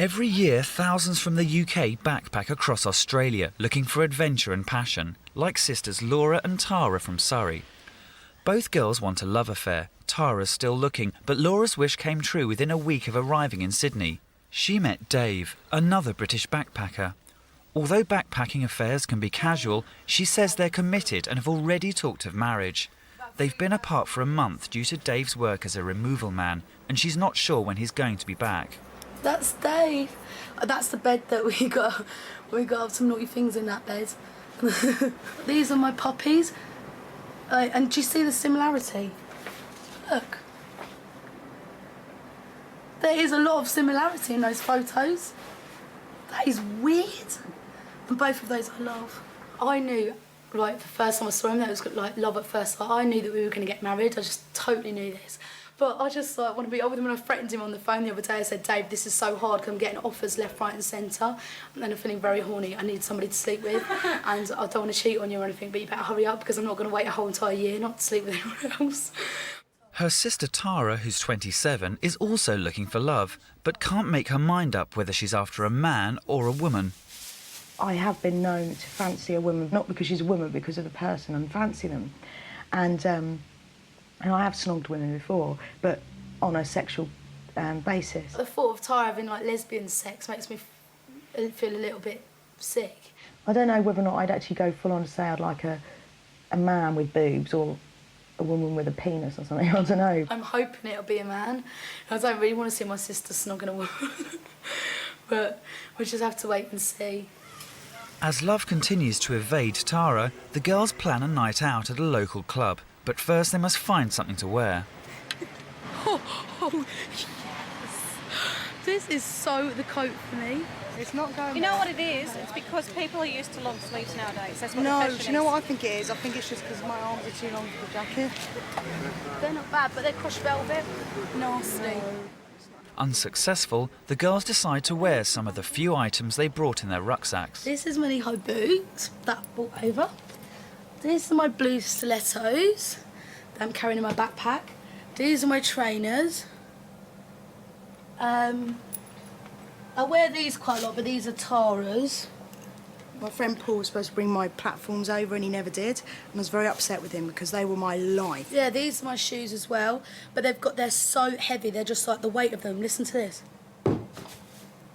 Every year, thousands from the UK backpack across Australia looking for adventure and passion, like sisters Laura and Tara from Surrey. Both girls want a love affair. Tara's still looking, but Laura's wish came true within a week of arriving in Sydney. She met Dave, another British backpacker. Although backpacking affairs can be casual, she says they're committed and have already talked of marriage. They've been apart for a month due to Dave's work as a removal man, and she's not sure when he's going to be back. That's Dave. That's the bed that we got. We got some naughty things in that bed. These are my puppies. And do you see the similarity? Look. There is a lot of similarity in those photos. That is weird. And both of those I love. I knew, like, the first time I saw him, that was like love at first sight. I knew that we were going to get married. I just totally knew this. But I just like want to be with him. When I threatened him on the phone the other day, I said, Dave, this is so hard because I'm getting offers left, right and centre. And then I'm feeling very horny. I need somebody to sleep with. And I don't want to cheat on you or anything, but you better hurry up because I'm not going to wait a whole entire year not to sleep with anyone else. Her sister Tara, who's 27, is also looking for love, but can't make her mind up whether she's after a man or a woman. I have been known to fancy a woman, not because she's a woman, because of the person and fancy them. And I have snogged women before, but on a sexual basis. The thought of Tara having like lesbian sex makes me feel a little bit sick. I don't know whether or not I'd actually go full on to say I'd like a man with boobs or a woman with a penis or something, I don't know. I'm hoping it'll be a man. I don't really want to see my sister snogging a woman. But we'll just have to wait and see. As love continues to evade Tara, the girls plan a night out at a local club. But first they must find something to wear. Oh, yes. This is so the coat for me. It's not going. You know what it is? It's because people are used to long sleeves nowadays. That's what no, the do fashion you know is. what I think it is? I think it's just because my arms are too long for the jacket. They're not bad, but they're crushed velvet. Nasty. Unsuccessful, the girls decide to wear some of the few items they brought in their rucksacks. This is my high boots that I brought over. These are my blue stilettos that I'm carrying in my backpack. These are my trainers. I wear these quite a lot, but these are Tara's. My friend Paul was supposed to bring my platforms over and he never did. And I was very upset with him because they were my life. Yeah, these are my shoes as well, but they're so heavy, they're just like the weight of them. Listen to this.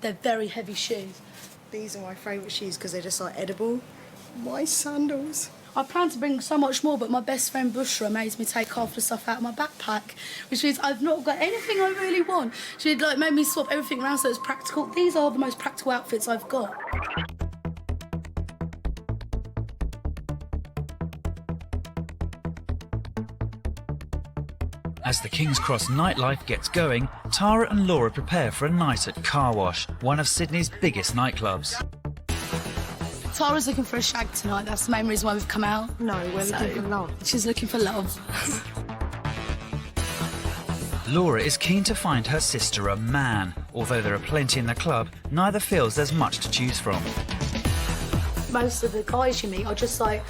They're very heavy shoes. These are my favourite shoes because they're just like edible. My sandals. I plan to bring so much more, but my best friend Bushra made me take half the stuff out of my backpack, which means I've not got anything I really want. She'd like made me swap everything around so it's practical. These are the most practical outfits I've got. As the King's Cross nightlife gets going, Tara and Laura prepare for a night at Car Wash, one of Sydney's biggest nightclubs. Tara's looking for a shag tonight. That's the main reason why we've come out. No, we're looking for love. She's looking for love. Laura is keen to find her sister a man. Although there are plenty in the club, neither feels there's much to choose from. Most of the guys you meet are just like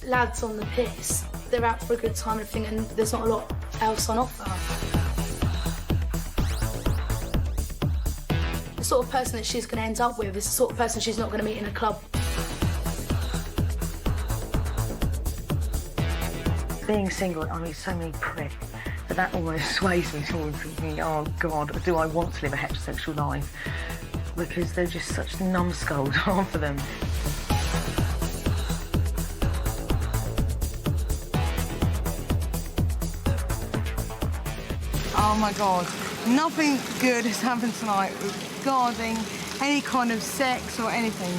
lads on the piss. They're out for a good time and everything, and there's not a lot else on offer. The sort of person that she's going to end up with is the sort of person she's not going to meet in a club. Being single, I meet so many pricks, but that almost sways me towards thinking, oh God, do I want to live a heterosexual life? Because they're just such numbskulls, half of them. Oh my God, nothing good has happened tonight regarding any kind of sex or anything.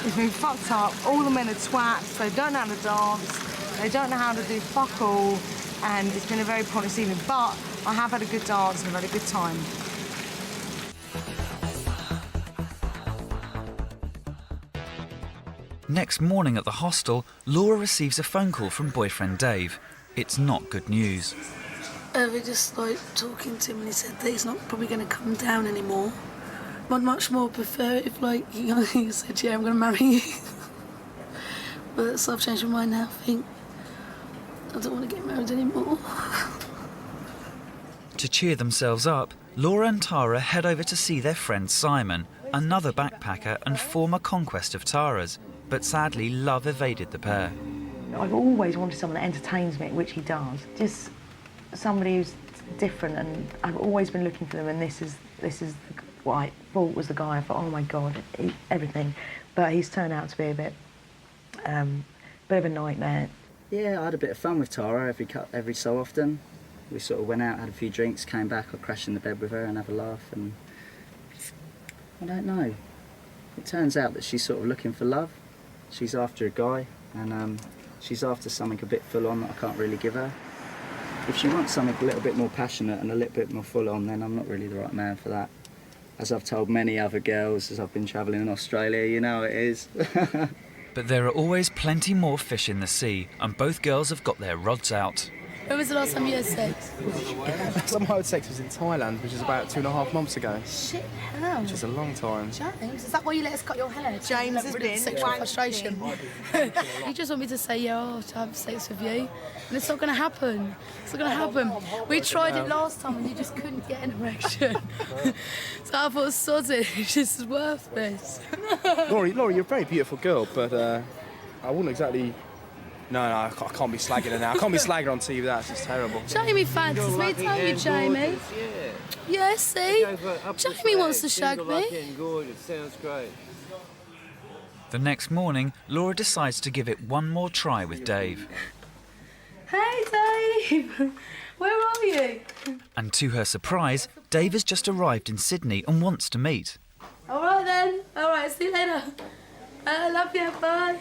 It's been fucked up. All the men are twats, they don't know how to dance, they don't know how to do fuck all, and it's been a very pointless evening. But I have had a good dance and I've had a good time. Next morning at the hostel, Laura receives a phone call from boyfriend Dave. It's not good news. We're just like talking to him and he said that he's not probably going to come down anymore. I'd much more prefer it if like he said, yeah, I'm going to marry you. But so I've changed my mind now. I think I don't want to get married anymore. To cheer themselves up, Laura and Tara head over to see their friend Simon, another backpacker and former conquest of Tara's, but sadly love evaded the pair. I've always wanted someone that entertains me, which he does. Just somebody who's different, and I've always been looking for them, and this is what I thought was the guy. I thought, oh my God, everything. But he's turned out to be a bit of a nightmare. Yeah, I had a bit of fun with Tara every so often. We sort of went out, had a few drinks, came back, I'd crash in the bed with her and have a laugh, and I don't know. It turns out that she's sort of looking for love. She's after a guy, and she's after something a bit full on that I can't really give her. If she wants something a little bit more passionate and a little bit more full on, then I'm not really the right man for that. As I've told many other girls as I've been travelling in Australia, you know how it is. But there are always plenty more fish in the sea, and both girls have got their rods out. When was the last time you had sex? Last time I had sex was in Thailand, which is about 2.5 months ago. Shit, hell. Which is a long time. James, is that why you let us cut your hair? James has been sexual frustration. You just want me to say, yeah, I'll have sex with you. And it's not going to happen. It's not going to happen. We tried it last time and you just couldn't get an erection. So I thought, sod it, it's just worthless. Laurie, you're a very beautiful girl, but I wouldn't exactly... No, I can't be slagging her now. I can't be slagging her on TV, that's just terrible. Jamie fancies me, don't you, Jamie? Yeah, see? Jamie wants to shag me. Sounds great. The next morning, Laura decides to give it one more try with Dave. Hey, Dave! Where are you? And to her surprise, Dave has just arrived in Sydney and wants to meet. All right then. All right, see you later. I love you, bye.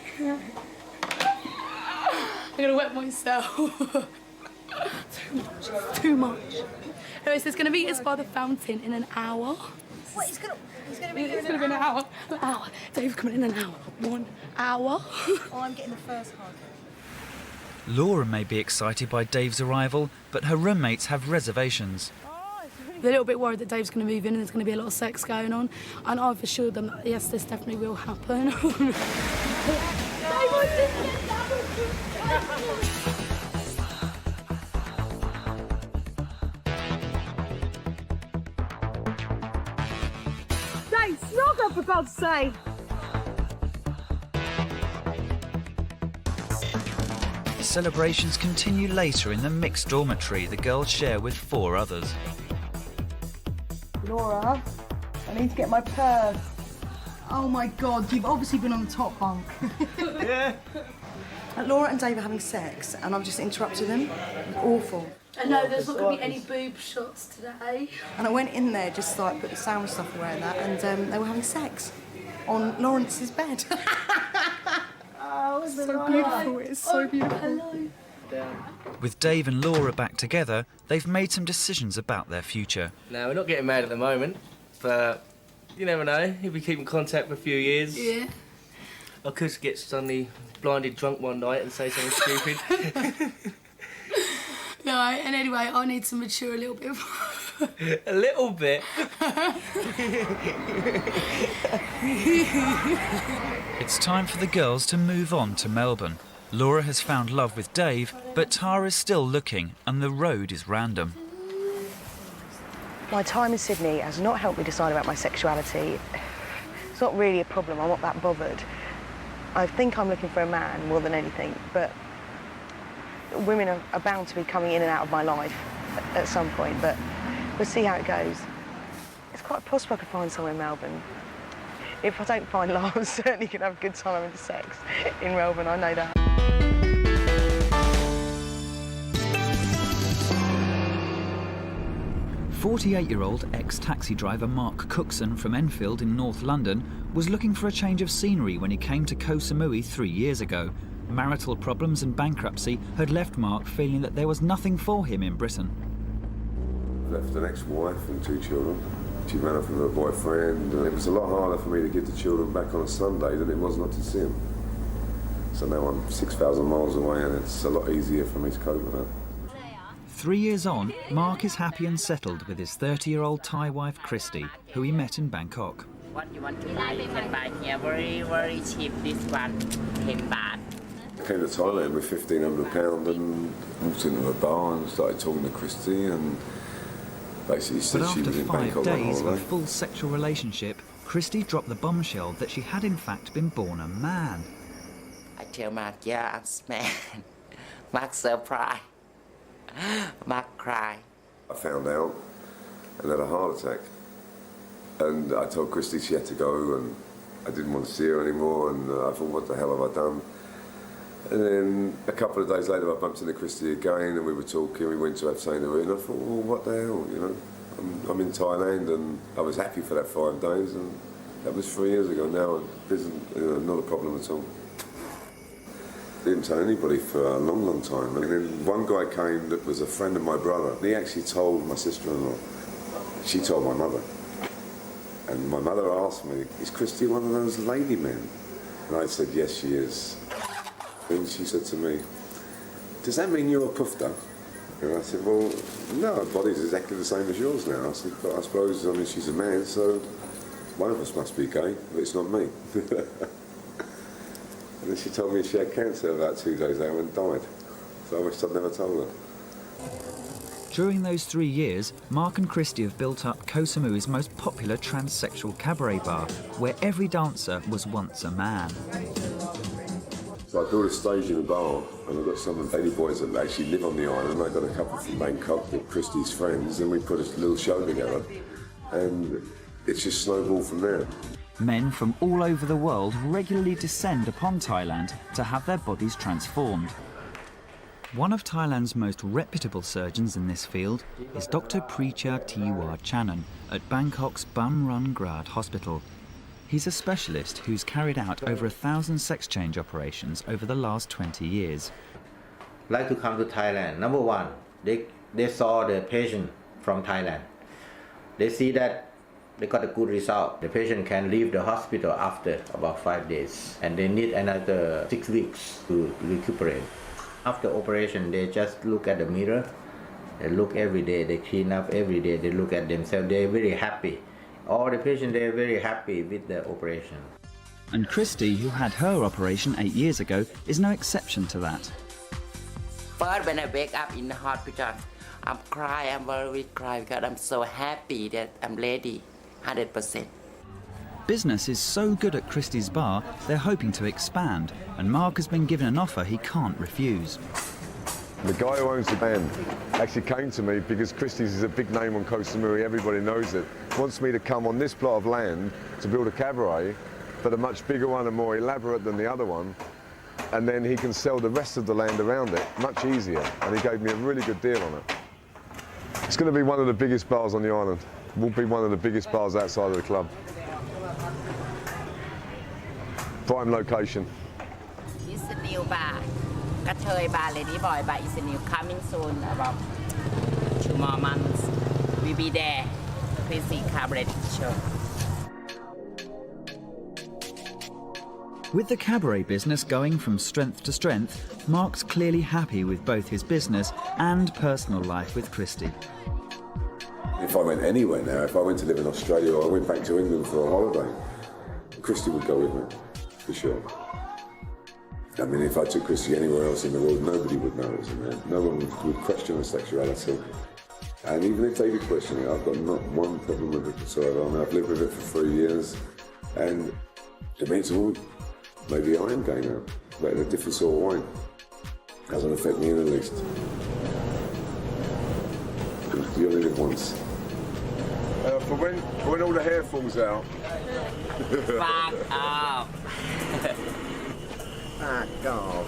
I'm gonna wet myself. Too much. Anyways, it's gonna meet us by the fountain in an hour. What, he's gonna be It's gonna be an hour. An hour. Dave's coming in an hour. 1 hour. Oh, I'm getting the first hug. Laura may be excited by Dave's arrival, but her roommates have reservations. They're a little bit worried that Dave's going to move in and there's going to be a lot of sex going on. And I've assured them that, yes, this definitely will happen. Dave, snog her, for God's sake! Celebrations continue later in the mixed dormitory the girls share with 4 others. Laura, I need to get my purse. Oh my God, you've obviously been on the top bunk. Yeah. Laura and Dave are having sex, and I've just interrupted them. It's awful. I know there's not going to be any boob shots today. And I went in there just like put the sound stuff away and that, and they were having sex on Lawrence's bed. Oh, it's so beautiful. It's so beautiful. Hello. With Dave and Laura back together, they've made some decisions about their future. Now, we're not getting married at the moment, but you never know. If we keep in contact for a few years, Yeah. I could get suddenly blinded drunk one night and say something stupid. No, and anyway, I need to mature a little bit. A little bit. It's time for the girls to move on to Melbourne. Laura has found love with Dave, but Tara's still looking and the road is random. My time in Sydney has not helped me decide about my sexuality. It's not really a problem, I'm not that bothered. I think I'm looking for a man more than anything, but women are bound to be coming in and out of my life at some point, but we'll see how it goes. It's quite possible I could find somewhere in Melbourne. If I don't find love, I'm certainly going to have a good time having sex in Melbourne, I know that. 48-year-old ex-taxi driver Mark Cookson from Enfield in North London was looking for a change of scenery when he came to Kohsamui 3 years ago. Marital problems and bankruptcy had left Mark feeling that there was nothing for him in Britain. Left an ex-wife and 2 children. She ran off with her boyfriend, and it was a lot harder for me to give the children back on a Sunday than it was not to see them. So now I'm 6,000 miles away, and it's a lot easier for me to cope with that. 3 years on, Mark is happy and settled with his 30-year-old Thai wife Christy, who he met in Bangkok. What you want to buy, you can buy here very cheap. This one, 10 baht. I came to Thailand with £1,500 and walked into a bar and started talking to Christy, and Basically said But she after was in 5 Bangkok on days holiday. of full sexual relationship, Christy dropped the bombshell that she had in fact been born a man. I tell Mark, yeah, I'm man. Mark surprised. Mark cried. I found out and had a heart attack. And I told Christy she had to go, and I didn't want to see her anymore, and I thought, what the hell have I done? And then a couple of days later I bumped into Christy again, and we were talking, we went to have something to eat, and I thought, well, what the hell, you know? I'm in Thailand, and I was happy for that 5 days, and that was 3 years ago. Now it isn't, not a problem at all. Didn't tell anybody for a long, long time. And then one guy came that was a friend of my brother. He actually told my sister-in-law. She told my mother. And my mother asked me, is Christy one of those lady men? And I said, yes, she is. And she said to me, does that mean you're a pufta? And I said, well, no, her body's exactly the same as yours now. I said, but I suppose, she's a man, so one of us must be gay, but it's not me. And then she told me she had cancer about 2 days later and died. So I wish I'd never told her. During those 3 years, Mark and Christy have built up Kohsamui's most popular transsexual cabaret bar, where every dancer was once a man. So I built a stage in a bar, and I've got some of the ladyboys that actually live on the island. I got a couple from Bangkok, with Christy's friends, and we put a little show together. And it's just snowballed from there. Men from all over the world regularly descend upon Thailand to have their bodies transformed. One of Thailand's most reputable surgeons in this field is Dr. Preecha Tiwa Channan at Bangkok's Bumrungrad Hospital. He's a specialist who's carried out over 1,000 sex change operations over the last 20 years. Like to come to Thailand. Number one, they saw the patient from Thailand. They see that they got a good result. The patient can leave the hospital after about 5 days, and they need another 6 weeks to recuperate. After operation, they just look at the mirror. They look every day, they clean up every day, they look at themselves, they're very happy. All the patients, they're very happy with the operation. And Christy, who had her operation 8 years ago, is no exception to that. First, when I wake up in the hospital, I'm crying, I'm very crying because I'm so happy that I'm ready, 100%. Business is so good at Christy's bar, they're hoping to expand, and Mark has been given an offer he can't refuse. The guy who owns the band actually came to me because Christie's is a big name on Koh Samui, everybody knows it. Wants me to come on this plot of land to build a cabaret, but a much bigger one and more elaborate than the other one, and then he can sell the rest of the land around it much easier, and he gave me a really good deal on it. It's going to be one of the biggest bars on the island. It will be one of the biggest bars outside of the club. Prime location. It's a new bar. Kathoi bar, ladyboy bar is a new coming soon, about 2 more months. We'll be there. Please see cabaret show. With the cabaret business going from strength to strength, Mark's clearly happy with both his business and personal life with Christy. If I went anywhere now, if I went to live in Australia or I went back to England for a holiday, Christy would go with me, for sure. I mean, if I took Christy anywhere else in the world, nobody would know it was a man. No one would question her sexuality. And even if they did question it, I've got not one problem with it whatsoever. I mean, I've lived with it for 3 years, and to me it's all, maybe I am gay now, but in a different sort of way. Doesn't affect me in the least. Because you only live once. For when all the hair falls out. Fuck off. Fuck off.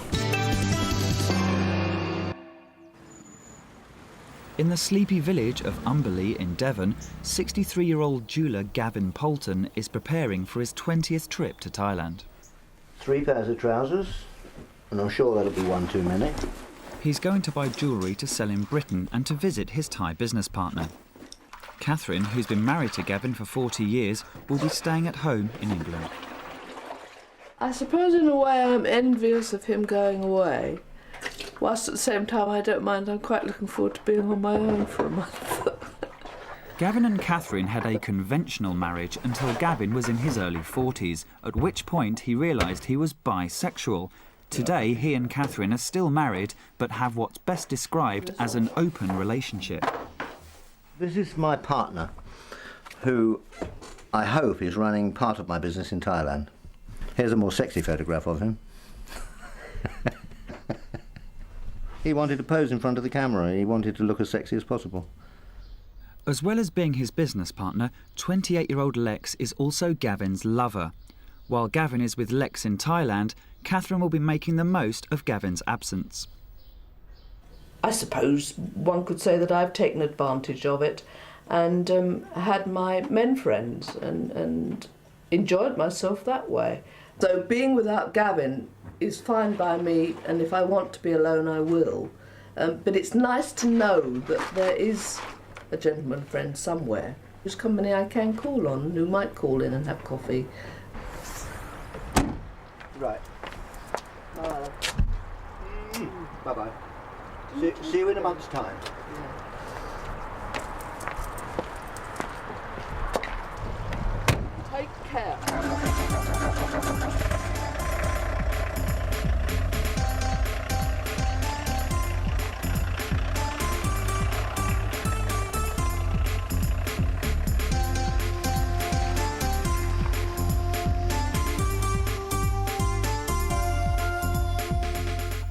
In the sleepy village of Umberley in Devon, 63-year-old jeweller Gavin Poulton is preparing for his 20th trip to Thailand. 3 pairs of trousers, and I'm sure that'll be one too many. He's going to buy jewellery to sell in Britain and to visit his Thai business partner. Catherine, who's been married to Gavin for 40 years, will be staying at home in England. I suppose in a way I'm envious of him going away, whilst at the same time I don't mind. I'm quite looking forward to being on my own for a month. Gavin and Catherine had a conventional marriage until Gavin was in his early 40s, at which point he realised he was bisexual. Today, he and Catherine are still married, but have what's best described as an open relationship. This is my partner, who I hope is running part of my business in Thailand. Here's a more sexy photograph of him. He wanted to pose in front of the camera. He wanted to look as sexy as possible. As well as being his business partner, 28-year-old Lex is also Gavin's lover. While Gavin is with Lex in Thailand, Catherine will be making the most of Gavin's absence. I suppose one could say that I've taken advantage of it and had my men friends and enjoyed myself that way. So being without Gavin is fine by me, and if I want to be alone, I will. But it's nice to know that there is a gentleman friend somewhere whose company I can call on, who might call in and have coffee. Right. Bye-bye. See you in a month's time. Take care.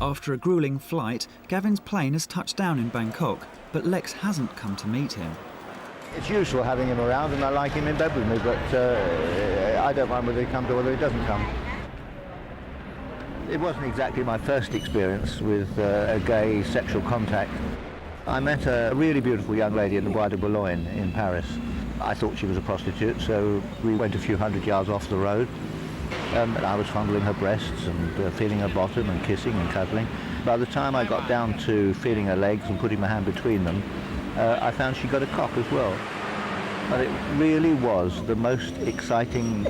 After a gruelling flight, Gavin's plane has touched down in Bangkok, but Lex hasn't come to meet him. It's useful having him around, and I like him in bed with me, but I don't mind whether he comes or whether he doesn't come. It wasn't exactly my first experience with a gay sexual contact. I met a really beautiful young lady in the Bois de Boulogne in Paris. I thought she was a prostitute, so we went a few hundred yards off the road. And I was fondling her breasts and feeling her bottom and kissing and cuddling. By the time I got down to feeling her legs and putting my hand between them, I found she got a cock as well. And it really was the most exciting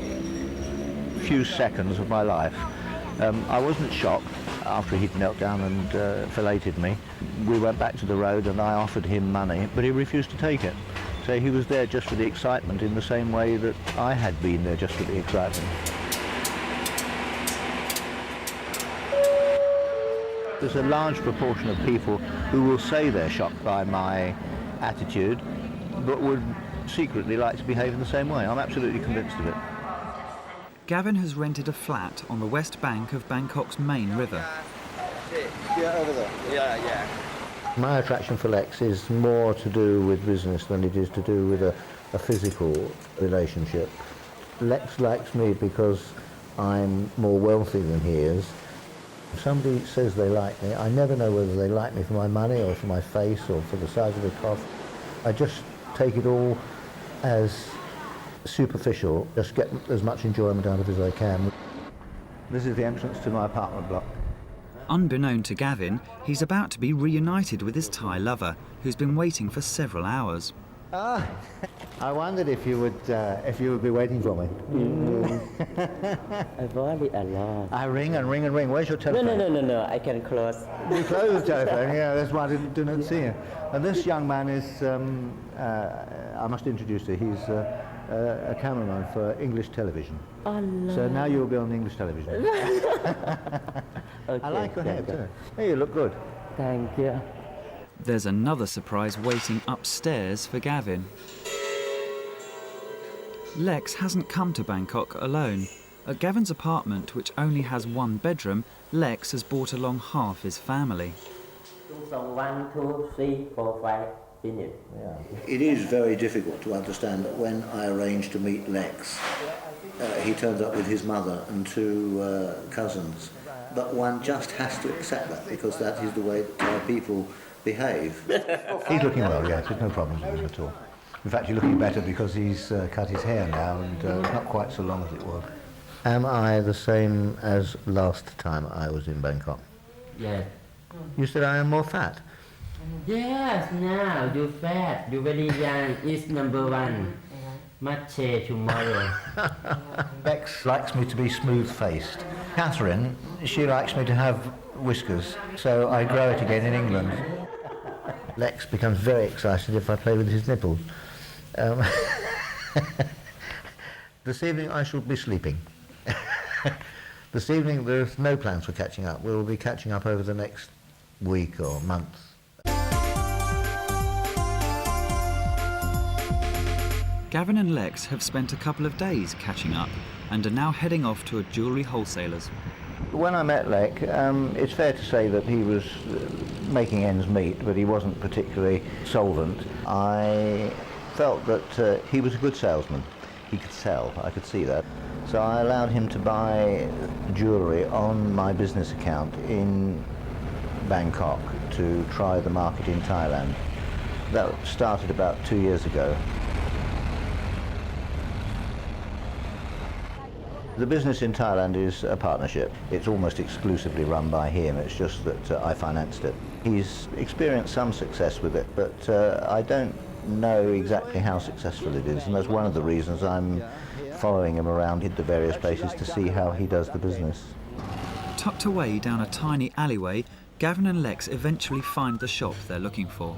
few seconds of my life. I wasn't shocked after he'd knelt down and filleted me. We went back to the road and I offered him money, but he refused to take it. So he was there just for the excitement in the same way that I had been there just for the excitement. There's a large proportion of people who will say they're shocked by my attitude, but would secretly like to behave in the same way. I'm absolutely convinced of it. Gavin has rented a flat on the west bank of Bangkok's main river. Yeah, over there. Yeah. My attraction for Lex is more to do with business than it is to do with a physical relationship. Lex likes me because I'm more wealthy than he is. If somebody says they like me, I never know whether they like me for my money or for my face or for the size of the cock. I just take it all as superficial, just get as much enjoyment out of it as I can. This is the entrance to my apartment block. Unbeknown to Gavin, he's about to be reunited with his Thai lover, who's been waiting for several hours. Ah, I wondered if you would be waiting for me. I want it a lot. I ring and ring and ring. Where's your telephone? No. I can close. You close the telephone, yeah, that's why I didn't see you. And this young man is, I must introduce you, he's a cameraman for English television. Oh, no. So now you'll be on English television. Okay, I like your hair too. Hey, you look good. Thank you. There's another surprise waiting upstairs for Gavin. Lex hasn't come to Bangkok alone. At Gavin's apartment, which only has one bedroom, Lex has brought along half his family. 1, 2, 3, 4, 5, finish. It is very difficult to understand that when I arrange to meet Lex, he turns up with his mother and 2 cousins. But one just has to accept that because that is the way that people behave. He's looking well, yes, there's no problems with him at all. In fact, he's looking better because he's cut his hair now and not quite so long as it was. Am I the same as last time I was in Bangkok? Yes. You said I am more fat? Yes, now you're fat. You're very young. It's number 1. Much tomorrow. Lex likes me to be smooth-faced. Catherine, she likes me to have whiskers, so I grow it again in England. Lex becomes very excited if I play with his nipples. This evening I shall be sleeping. This evening there's no plans for catching up. We'll be catching up over the next week or month. Gavin and Lex have spent a couple of days catching up and are now heading off to a jewellery wholesaler's. When I met Lek, it's fair to say that he was making ends meet, but he wasn't particularly solvent. I felt that he was a good salesman. He could sell, I could see that. So I allowed him to buy jewellery on my business account in Bangkok to try the market in Thailand. That started about 2 years ago. The business in Thailand is a partnership. It's almost exclusively run by him. It's just that I financed it. He's experienced some success with it, but I don't know exactly how successful it is, and that's one of the reasons I'm following him around the various places to see how he does the business. Tucked away down a tiny alleyway, Gavin and Lex eventually find the shop they're looking for.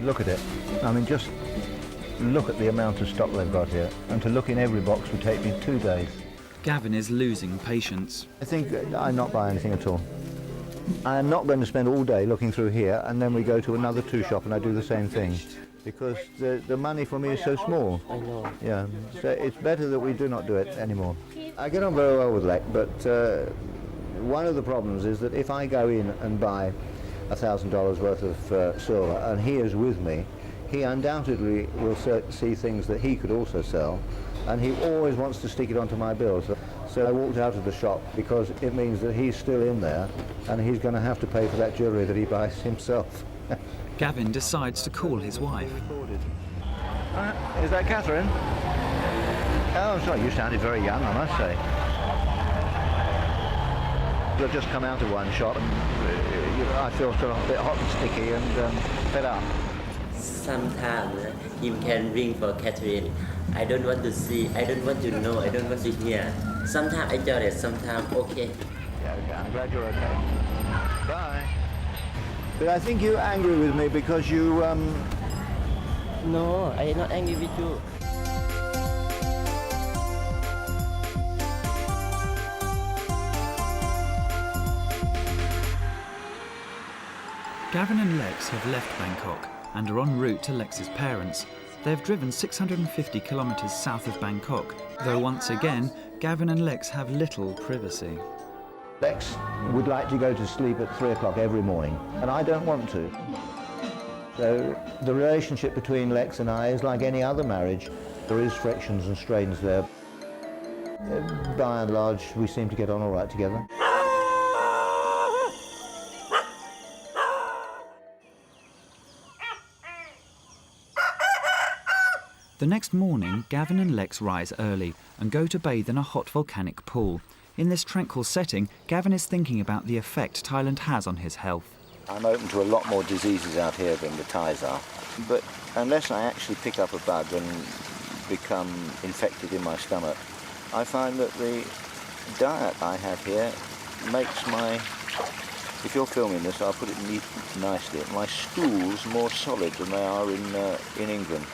Look at it. I mean, just look at the amount of stock they've got here, and to look in every box would take me 2 days. Gavin is losing patience. I think I'm not buying anything at all. I'm not going to spend all day looking through here and then we go to another shop and I do the same thing, because the money for me is so small. I know. Yeah, so it's better that we do not do it anymore. I get on very well with Lek, but one of the problems is that if I go in and buy $1,000 worth of silver and he is with me, he undoubtedly will see things that he could also sell, and he always wants to stick it onto my bill. So I walked out of the shop because it means that he's still in there and he's going to have to pay for that jewellery that he buys himself. Gavin decides to call his wife. Is that Catherine? Oh, sorry, you sounded very young, I must say. I've just come out of one shop and I feel sort of a bit hot and sticky and fed up. Sometimes him can ring for Catherine. I don't want to see, I don't want to know, I don't want to hear. Sometimes I enjoy it, sometimes okay. Yeah, okay, I'm glad you're okay. Bye. But I think you're angry with me because you, No, I'm not angry with you. Gavin and Lex have left Bangkok and are en route to Lex's parents. They've driven 650 kilometres south of Bangkok, though once again, Gavin and Lex have little privacy. Lex would like to go to sleep at 3 o'clock every morning, and I don't want to. So the relationship between Lex and I is like any other marriage. There is frictions and strains there. By and large, we seem to get on all right together. The next morning, Gavin and Lex rise early and go to bathe in a hot volcanic pool. In this tranquil setting, Gavin is thinking about the effect Thailand has on his health. I'm open to a lot more diseases out here than the Thais are, but unless I actually pick up a bug and become infected in my stomach, I find that the diet I have here makes my, if you're filming this, I'll put it nicely, my stools more solid than they are in England.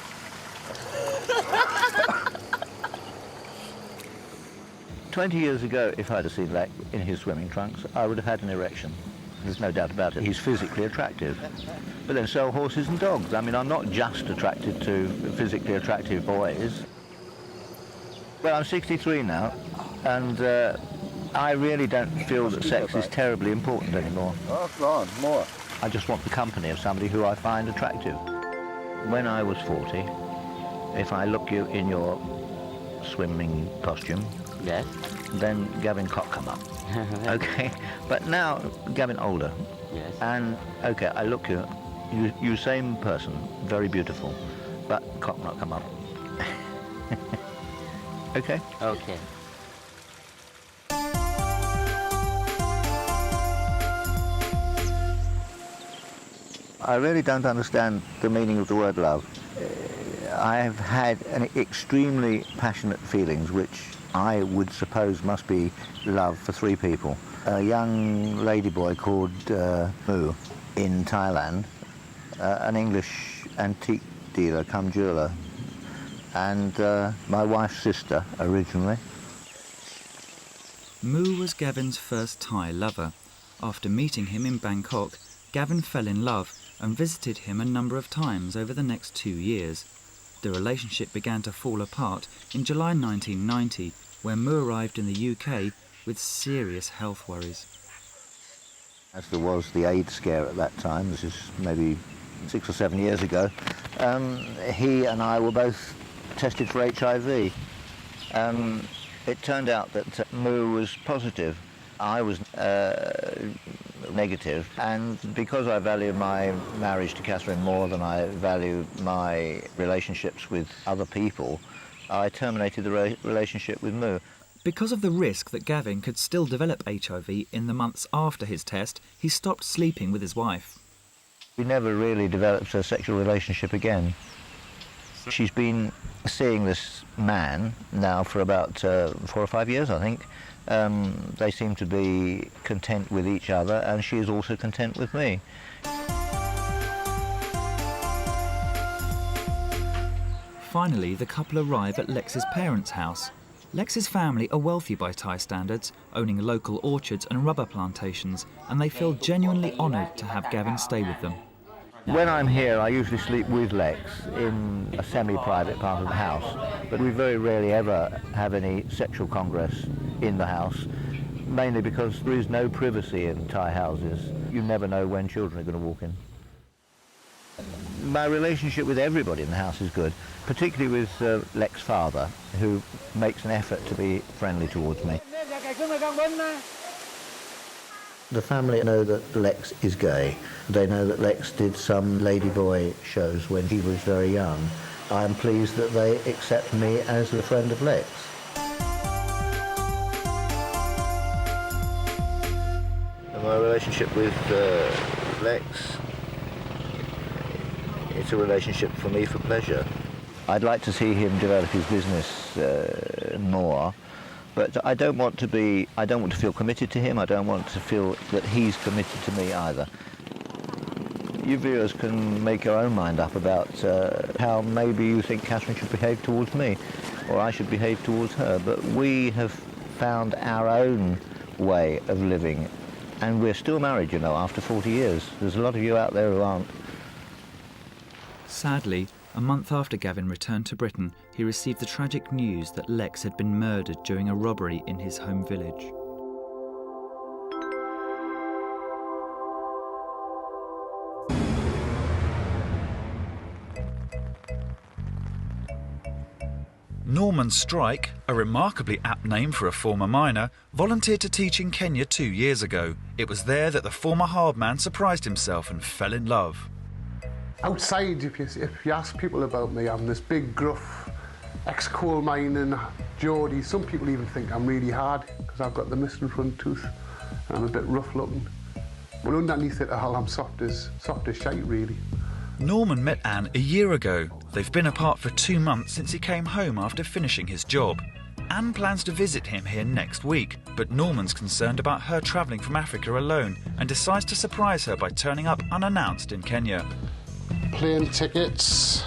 20 years ago, if I'd have seen Lek in his swimming trunks, I would have had an erection. There's no doubt about it. He's physically attractive. But then so are horses and dogs. I mean, I'm not just attracted to physically attractive boys. Well, I'm 63 now, and I really don't feel that sex is terribly important anymore. Oh, go on, more. I just want the company of somebody who I find attractive. When I was 40, if I look you in your swimming costume, yes, then Gavin cock come up. Okay, but now Gavin older. Yes. And okay, I look you same person, very beautiful, but cock not come up. Okay. Okay. I really don't understand the meaning of the word love. I've had extremely passionate feelings, which I would suppose must be love for 3 people. A young ladyboy called Moo in Thailand, an English antique dealer come jeweller, and my wife's sister originally. Moo was Gavin's first Thai lover. After meeting him in Bangkok, Gavin fell in love and visited him a number of times over the next 2 years. The relationship began to fall apart in July 1990, when Mu arrived in the UK with serious health worries. As there was the AIDS scare at that time, this is maybe 6 or 7 years ago, he and I were both tested for HIV. It turned out that Mu was positive. I was negative, and because I value my marriage to Catherine more than I value my relationships with other people, I terminated the relationship with Mu. Because of the risk that Gavin could still develop HIV in the months after his test, he stopped sleeping with his wife. We never really developed a sexual relationship again. She's been seeing this man now for about 4 or 5 years, I think. They seem to be content with each other, and she is also content with me. Finally, the couple arrive at Lex's parents' house. Lex's family are wealthy by Thai standards, owning local orchards and rubber plantations, and they feel genuinely honoured to have Gavin stay with them. When I'm here, I usually sleep with Lex in a semi-private part of the house, but we very rarely ever have any sexual congress in the house, mainly because there is no privacy in Thai houses. You never know when children are going to walk in. My relationship with everybody in the house is good, particularly with Lex's father, who makes an effort to be friendly towards me. The family know that Lex is gay. They know that Lex did some ladyboy shows when he was very young. I am pleased that they accept me as a friend of Lex. And my relationship with Lex, it's a relationship for me for pleasure. I'd like to see him develop his business more. But I don't want to feel committed to him. I don't want to feel that he's committed to me either. You viewers can make your own mind up about how maybe you think Catherine should behave towards me, or I should behave towards her. But we have found our own way of living, and we're still married, you know, after 40 years. There's a lot of you out there who aren't. Sadly, a month after Gavin returned to Britain, he received the tragic news that Lex had been murdered during a robbery in his home village. Norman Strike, a remarkably apt name for a former miner, volunteered to teach in Kenya 2 years ago. It was there that the former hard man surprised himself and fell in love. Outside, if you ask people about me, I'm this big, gruff, ex-coal mining Geordie. Some people even think I'm really hard because I've got the missing front tooth and I'm a bit rough looking. But underneath it all, I'm soft as shite, really. Norman met Anne a year ago. They've been apart for 2 months since he came home after finishing his job. Anne plans to visit him here next week, but Norman's concerned about her travelling from Africa alone and decides to surprise her by turning up unannounced in Kenya. Plane tickets.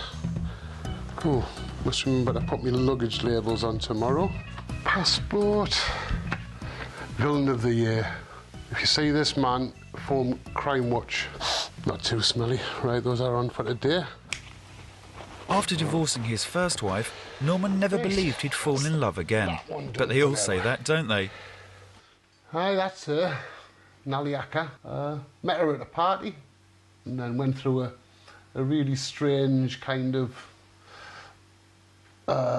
Cool. Must remember to put my luggage labels on tomorrow. Passport. Villain of the year. If you see this man, phone Crime Watch. Not too smelly. Right, those are on for today. After divorcing his first wife, Norman never believed he'd fall in love again. But they all say that, don't they? Hi, that's her. Naliaka. Met her at a party and then went through a really strange kind of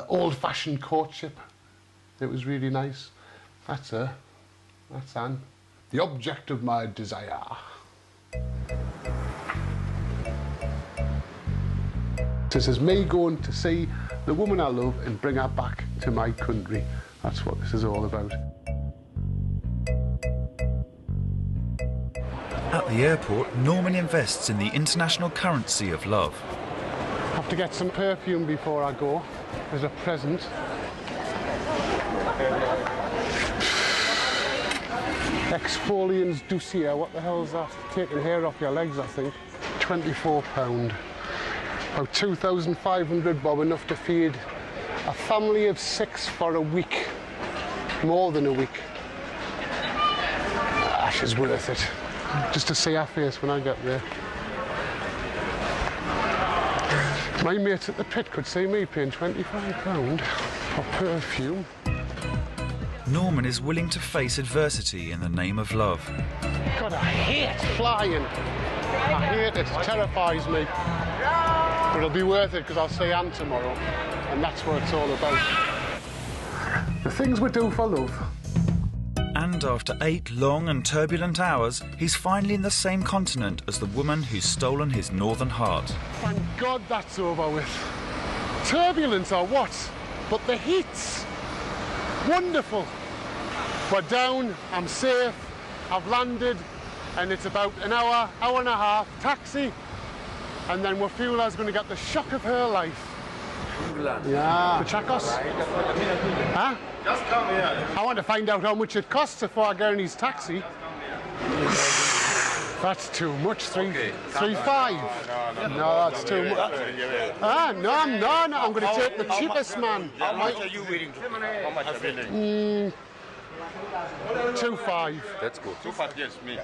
old-fashioned courtship. It was really nice. That's her. That's Anne. The object of my desire. This is me going to see the woman I love and bring her back to my country. That's what this is all about. At the airport, Norman invests in the international currency of love. Have to get some perfume before I go as a present. Exfoliants Doucier, what the hell is that? Taking hair off your legs, I think. £24. About 2,500 bob, enough to feed a family of 6 for a week. More than a week. She's worth it. Just to see her face when I get there. My mates at the pit could see me paying £25 for perfume. Norman is willing to face adversity in the name of love. God, I hate flying. I hate it. It terrifies me. But it'll be worth it because I'll see Anne tomorrow, and that's what it's all about. The things we do for love. And after 8 long and turbulent hours, he's finally in the same continent as the woman who's stolen his northern heart. Thank God that's over with. Turbulence or what? But the heat's wonderful. We're down, I'm safe, I've landed, and it's about an hour, hour and a half, taxi, and then Wafiula's going to get the shock of her life. Yeah. Chacos? Huh? Just come here. I want to find out how much it costs before I get in his taxi. That's too much. 3.5. No, that's too much. No, I'm going to take the cheapest man. How much are you willing to pay? How much are you willing? 2.5. That's good. 2.5, yes, me.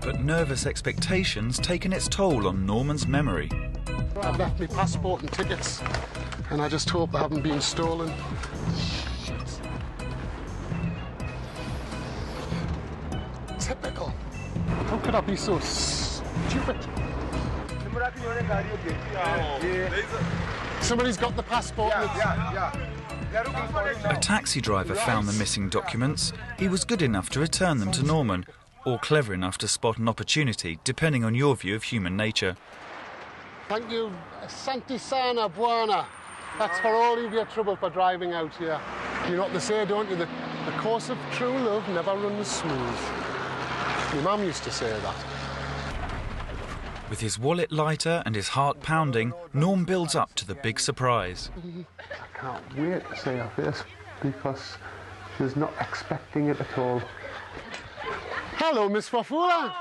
But nervous expectations taken its toll on Norman's memory. I've left my passport and tickets, and I just hope they haven't been stolen. Typical. How could I be so stupid? Somebody's got the passport. A taxi driver found the missing documents. He was good enough to return them to Norman, or clever enough to spot an opportunity, depending on your view of human nature. Thank you, Santisana Buana. That's for all of your trouble for driving out here. You know what they say, don't you? The course of true love never runs smooth. My mum used to say that. With his wallet lighter and his heart pounding, Norm builds up to the big surprise. I can't wait to see her face because she's not expecting it at all. Hello, Miss Fafula.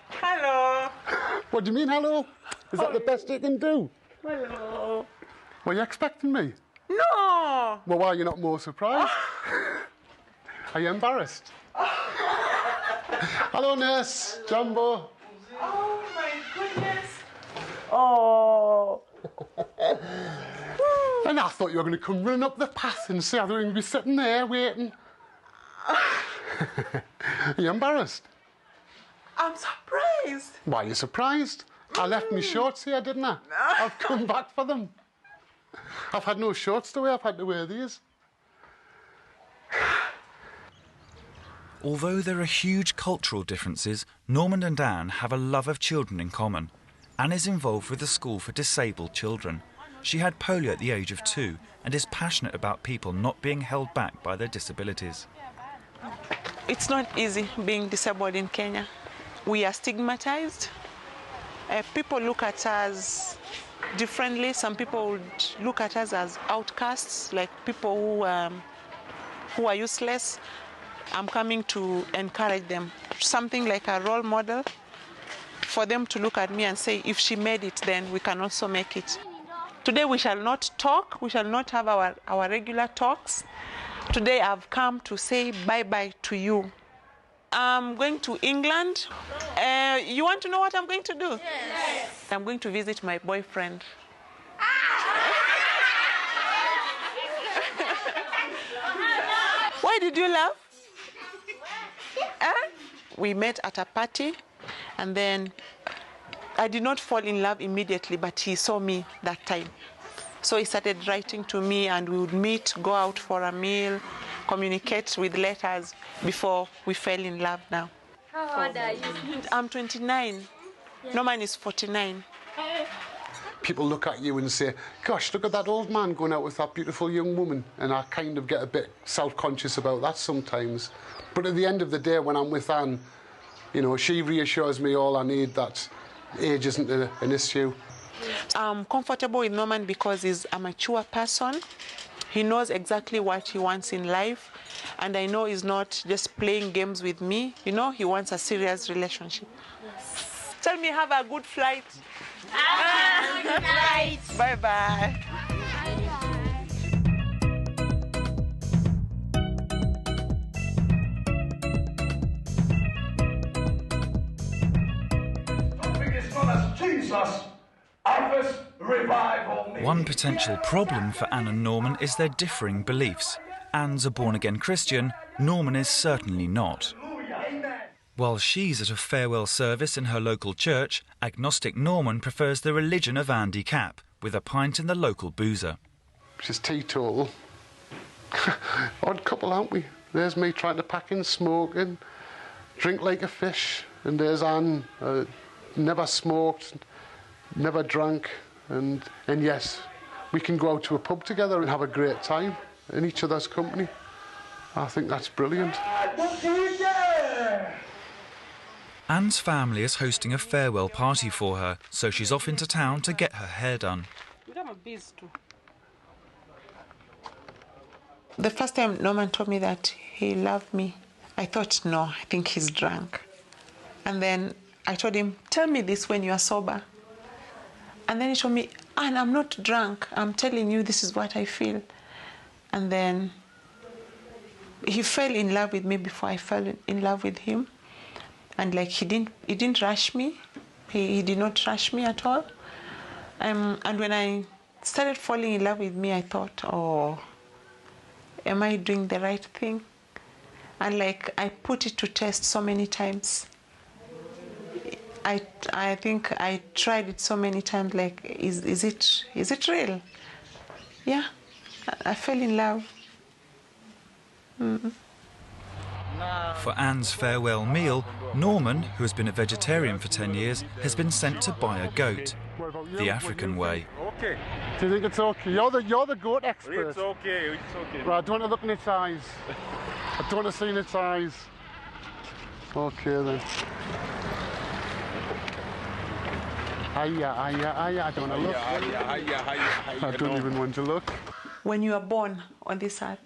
Hello. What do you mean, hello? Is that the best you can do? Hello. Were you expecting me? No. Well, why are you not more surprised? Are you embarrassed? Hello, nurse. Jumbo. Oh, my goodness. Oh. And I thought you were going to come running up the path and say I was going to be sitting there waiting. Are you embarrassed? I'm surprised. Why are you surprised? I left my shorts here, didn't I? I've come back for them. I've had no shorts to wear, I've had to wear these. Although there are huge cultural differences, Norman and Anne have a love of children in common. Anne is involved with a school for disabled children. She had polio at the age of 2 and is passionate about people not being held back by their disabilities. It's not easy being disabled in Kenya. We are stigmatized. People look at us differently. Some people would look at us as outcasts, like people who are useless. I'm coming to encourage them. Something like a role model for them to look at me and say, if she made it, then we can also make it. Today we shall not talk. We shall not have our regular talks. Today I've come to say bye-bye to you. I'm going to England. You want to know what I'm going to do? Yes. I'm going to visit my boyfriend. Why did you laugh? We met at a party, and then I did not fall in love immediately, but he saw me that time. So he started writing to me, and we would meet, go out for a meal, communicate with letters before we fell in love now. How old are you? I'm 29. Yeah. Norman is 49. People look at you and say, gosh, look at that old man going out with that beautiful young woman. And I kind of get a bit self-conscious about that sometimes. But at the end of the day, when I'm with Anne, you know, she reassures me all I need, that age isn't an issue. I'm comfortable with Norman because he's a mature person. He knows exactly what he wants in life. And I know he's not just playing games with me. You know, he wants a serious relationship. Yes. Tell me, have a good flight. Have a good flight. Bye-bye. It's not as cheap. Jesus offers revival. One potential problem for Anne and Norman is their differing beliefs. Anne's a born-again Christian, Norman is certainly not. While she's at a farewell service in her local church, agnostic Norman prefers the religion of Andy Capp, with a pint in the local boozer. She's teetotal. Odd couple, aren't we? There's me trying to pack in smoking, drink like a fish, and there's Anne, never smoked, never drank, and yes, we can go out to a pub together and have a great time in each other's company. I think that's brilliant. Anne's family is hosting a farewell party for her, so she's off into town to get her hair done. The first time Norman told me that he loved me, I thought, no, I think he's drunk. And then I told him, tell me this when you are sober. And then he told me, Anne, I'm not drunk. I'm telling you this is what I feel. And then he fell in love with me before I fell in love with him. And like he didn't rush me. He did not rush me at all. And when I started falling in love with me, I thought, oh, am I doing the right thing? And like I put it to test so many times. I think I tried it so many times. Like, is it real? Yeah, I fell in love. For Anne's farewell meal, Norman, who has been a vegetarian for 10 years, has been sent to buy a goat, the African way. Okay. Do you think it's okay? You're the goat expert. It's okay, it's okay. Right, I don't want to look in its eyes. I don't want to see in its eyes. Okay then. Hiya, I don't want to look. I don't even want to look. When you are born on this earth,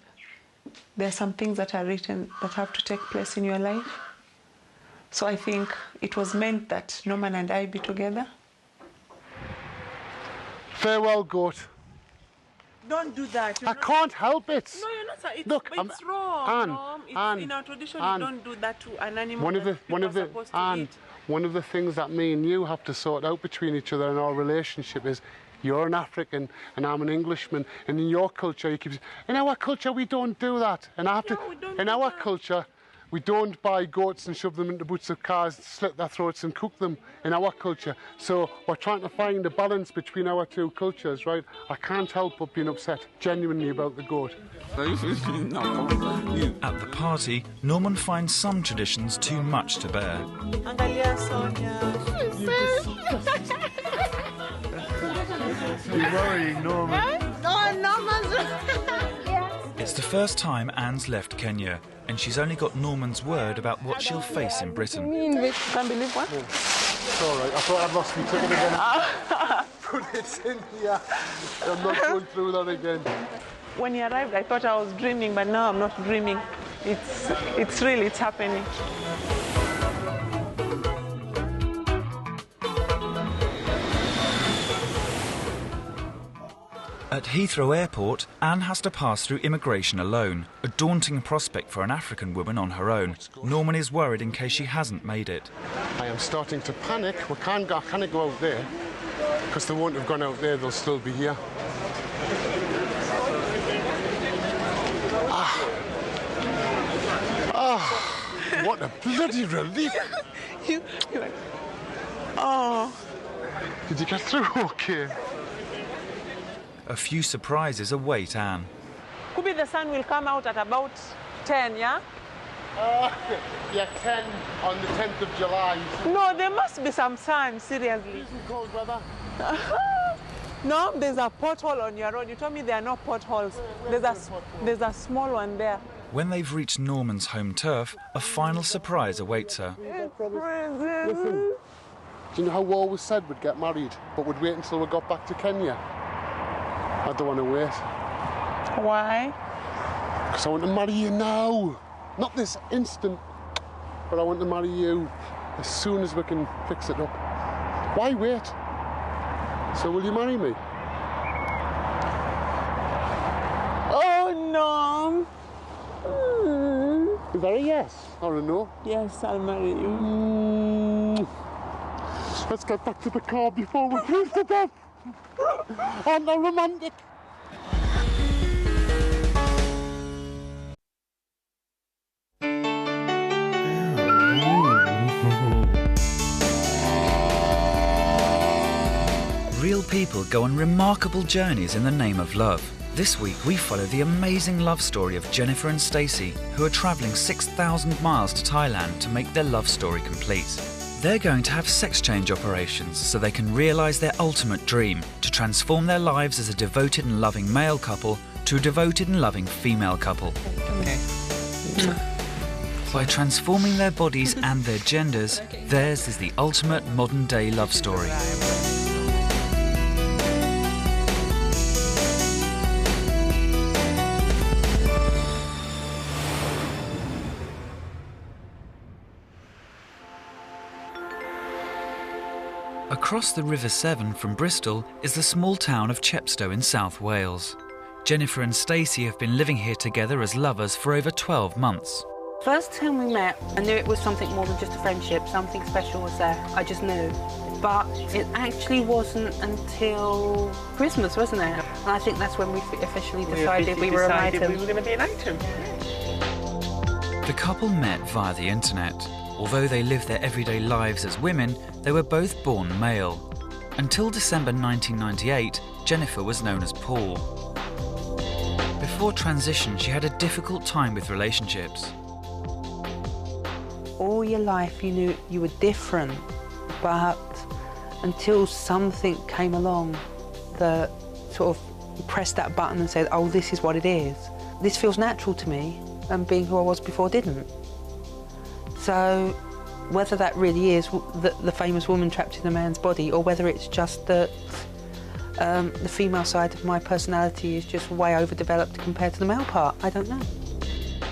there are some things that are written that have to take place in your life. So I think it was meant that Norman and I be together. Farewell, goat. Don't do that. I can't help it. No, you're not. Look, it's wrong. Anne, in our tradition, Anne, you don't do that to an animal. One of the things that me and you have to sort out between each other in our relationship is you're an African and I'm an Englishman, and in your culture you keep saying, in our culture we don't do that. And I have to, in our culture, we don't buy goats and shove them into boots of cars, slit their throats and cook them in our culture. So we're trying to find a balance between our two cultures, right? I can't help but being upset genuinely about the goat. At the party, Norman finds some traditions too much to bear. You're worrying, Norman. Oh, Norman's. It's the first time Anne's left Kenya, and she's only got Norman's word about what she'll face in Britain. Can't believe what? It's all right. I thought I'd lost my ticket again. Put it in here. I'm not going through that again. When he arrived, I thought I was dreaming, but now I'm not dreaming. It's happening. At Heathrow Airport, Anne has to pass through immigration alone, a daunting prospect for an African woman on her own. Norman is worried in case she hasn't made it. I am starting to panic. I can't go out there, because they won't have gone out there, they'll still be here. What a bloody relief! You're like, oh. Did you get through okay? A few surprises await Anne. Could be the sun will come out at about 10, yeah? Yeah, 10 on the 10th of July. No, there must be some sun, seriously. Isn't cold weather? No, there's a pothole on your road. You told me there are no potholes. There's a small one there. When they've reached Norman's home turf, a final surprise awaits her. Listen, do you know how we always said we'd get married, but we'd wait until we got back to Kenya? I don't want to wait. Why? Because I want to marry you now. Not this instant, but I want to marry you as soon as we can fix it up. Why wait? So will you marry me? Oh, no. Is that a yes or a no? Yes, I'll marry you. Let's get back to the car before we freeze to death. I'm not romantic. Real people go on remarkable journeys in the name of love. This week we follow the amazing love story of Jennifer and Stacy, who are travelling 6,000 miles to Thailand to make their love story complete. They're going to have sex change operations so they can realise their ultimate dream, to transform their lives as a devoted and loving male couple to a devoted and loving female couple. By transforming their bodies and their genders, theirs is the ultimate modern-day love story. Across the River Severn from Bristol is the small town of Chepstow in South Wales. Jennifer and Stacy have been living here together as lovers for over 12 months. First time we met, I knew it was something more than just a friendship. Something special was there. I just knew. But it actually wasn't until Christmas, wasn't it? And I think that's when we officially decided we were an item. We were going to be an item. The couple met via the internet. Although they lived their everyday lives as women, they were both born male. Until December 1998, Jennifer was known as Paul. Before transition, she had a difficult time with relationships. All your life you knew you were different, but until something came along that sort of pressed that button and said, oh, this is what it is. This feels natural to me, and being who I was before didn't. So whether that really is the famous woman trapped in a man's body, or whether it's just that the female side of my personality is just way overdeveloped compared to the male part, I don't know.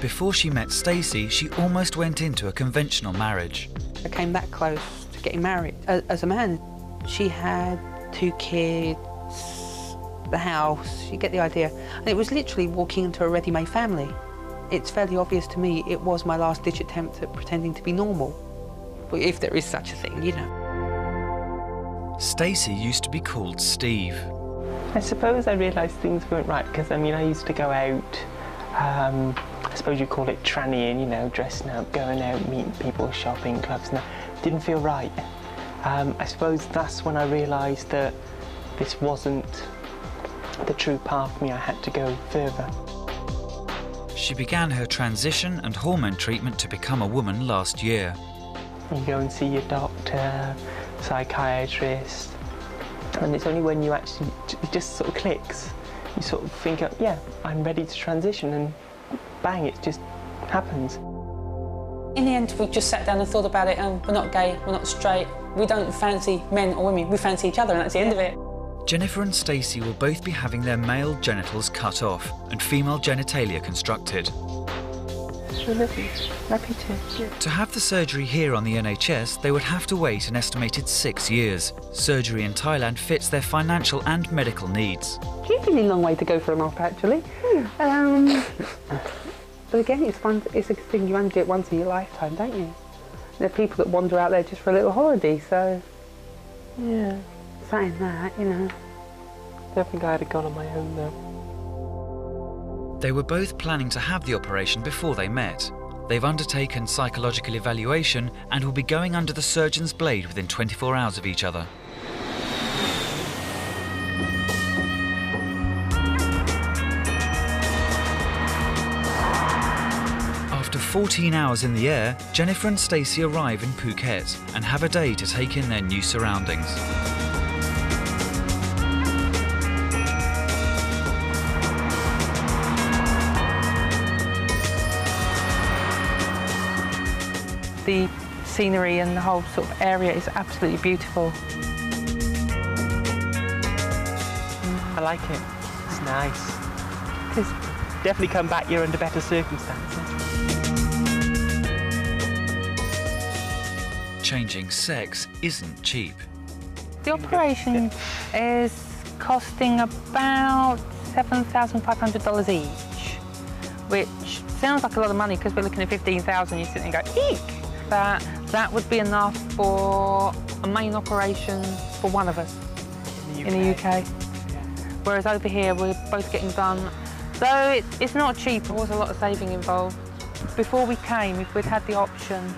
Before she met Stacy, she almost went into a conventional marriage. I came that close to getting married as a man. She had 2 kids, the house, you get the idea. And it was literally walking into a ready-made family. It's fairly obvious to me it was my last-ditch attempt at pretending to be normal. If there is such a thing, you know. Stacy used to be called Steve. I suppose I realised things weren't right because, I mean, I used to go out, I suppose you call it trannying, you know, dressing up, going out, meeting people, shopping, clubs, and that didn't feel right. I suppose that's when I realised that this wasn't the true path for me. I had to go further. She began her transition and hormone treatment to become a woman last year. You go and see your doctor, psychiatrist, and it's only when you actually, it just sort of clicks. You sort of think, yeah, I'm ready to transition, and bang, it just happens. In the end, we just sat down and thought about it, and we're not gay, we're not straight, we don't fancy men or women, we fancy each other, and that's the end of it. Jennifer and Stacy will both be having their male genitals cut off and female genitalia constructed. Happy to. To have the surgery here on the NHS, they would have to wait an estimated 6 years. Surgery in Thailand fits their financial and medical needs. It's a really long way to go for a month, actually. But again, it's fun. It's a thing, you only do it once in your lifetime, don't you? There are people that wander out there just for a little holiday, so yeah. Saying that, you know. Don't think I had gone on my own, though. They were both planning to have the operation before they met. They've undertaken psychological evaluation and will be going under the surgeon's blade within 24 hours of each other. After 14 hours in the air, Jennifer and Stacy arrive in Phuket and have a day to take in their new surroundings. The scenery and the whole sort of area is absolutely beautiful. I like it. It's nice. It's definitely come back here under better circumstances. Changing sex isn't cheap. The operation is costing about $7,500 each, which sounds like a lot of money because we're looking at $15,000. You sit there and go, eek! That would be enough for a main operation for one of us in the UK. Whereas over here, we're both getting done. Though it's not cheap, there was a lot of saving involved. Before we came, if we'd had the option,